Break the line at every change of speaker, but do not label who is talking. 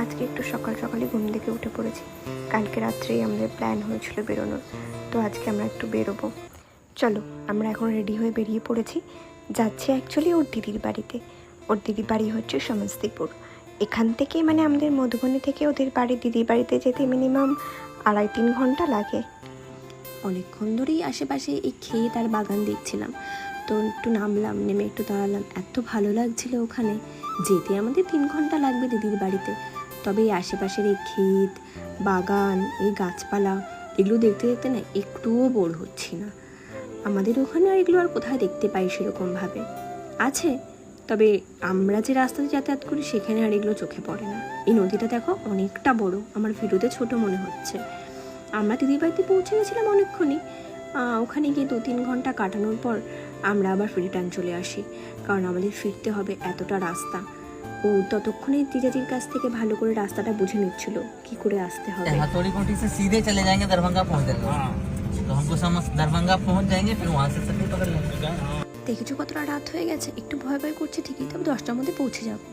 আজকে একটু সকাল সকালে ঘুম থেকে উঠে পড়েছি। কালকে রাত্রেই আমাদের প্ল্যান হয়েছিল বেরোনোর, তো আজকে আমরা একটু বেরোবো। চলো, আমরা এখন রেডি হয়ে বেরিয়ে পড়েছি। যাচ্ছি অ্যাকচুয়ালি ওর দিদির বাড়িতে। ওর দিদির বাড়ি হচ্ছে সমস্তিপুর। এখান থেকে মানে আমাদের মধুবনী থেকে ওদের বাড়ি দিদির বাড়িতে যেতে মিনিমাম 2.5-3 ঘন্টা লাগে। অনেকক্ষণ ধরেই আশেপাশে এই ক্ষেত আর বাগান দেখছিলাম, তো একটু নামলাম, নেমে একটু দাঁড়ালাম। এত ভালো লাগছিল ওখানে। যেতে আমাদের 3 ঘন্টা লাগবে দিদির বাড়িতে, তবে এই আশেপাশের এই ক্ষেত বাগান, এই গাছপালা, এগুলো দেখতে দেখতে না একটুও বোর হচ্ছি না। আমাদের ওখানে আর এগুলো আর কোথায় দেখতে পাই সেরকমভাবে আছে, তবে আমরা যে রাস্তাতে যাতায়াত করি সেখানে আর এগুলো চোখে পড়ে না। এই নদীটা দেখো অনেকটা বড়, আমার ভিডিওতে ছোট মনে হচ্ছে। আমরা দিদির বাড়িতে পৌঁছে গেছিলাম অনেকক্ষণই। ওখানে গিয়ে 2-3 ঘন্টা কাটানোর পর আমরা আবার রিটার্ন চলে আসি, কারণ আমাদের ফিরতে হবে এতটা রাস্তা। ও ততক্ষণে জিজাজির কাছ থেকে ভালো করে রাস্তাটা বুঝে নিচ্ছিল কি করে আসতে হবে।
हथौड़ी कोठी से सीधे चले जाएंगे दरभंगा पहुंच जाएंगे। तो हमको समझ दरभंगा पहुंच जाएंगे, फिर वहां से सब्जी पकड़ लेंगे।
দেখেছো কতটা রাত হয়ে গেছে। একটু ভয় ভয় করছে ঠিকই, তবে 10টার মধ্যে পৌঁছে যাবো।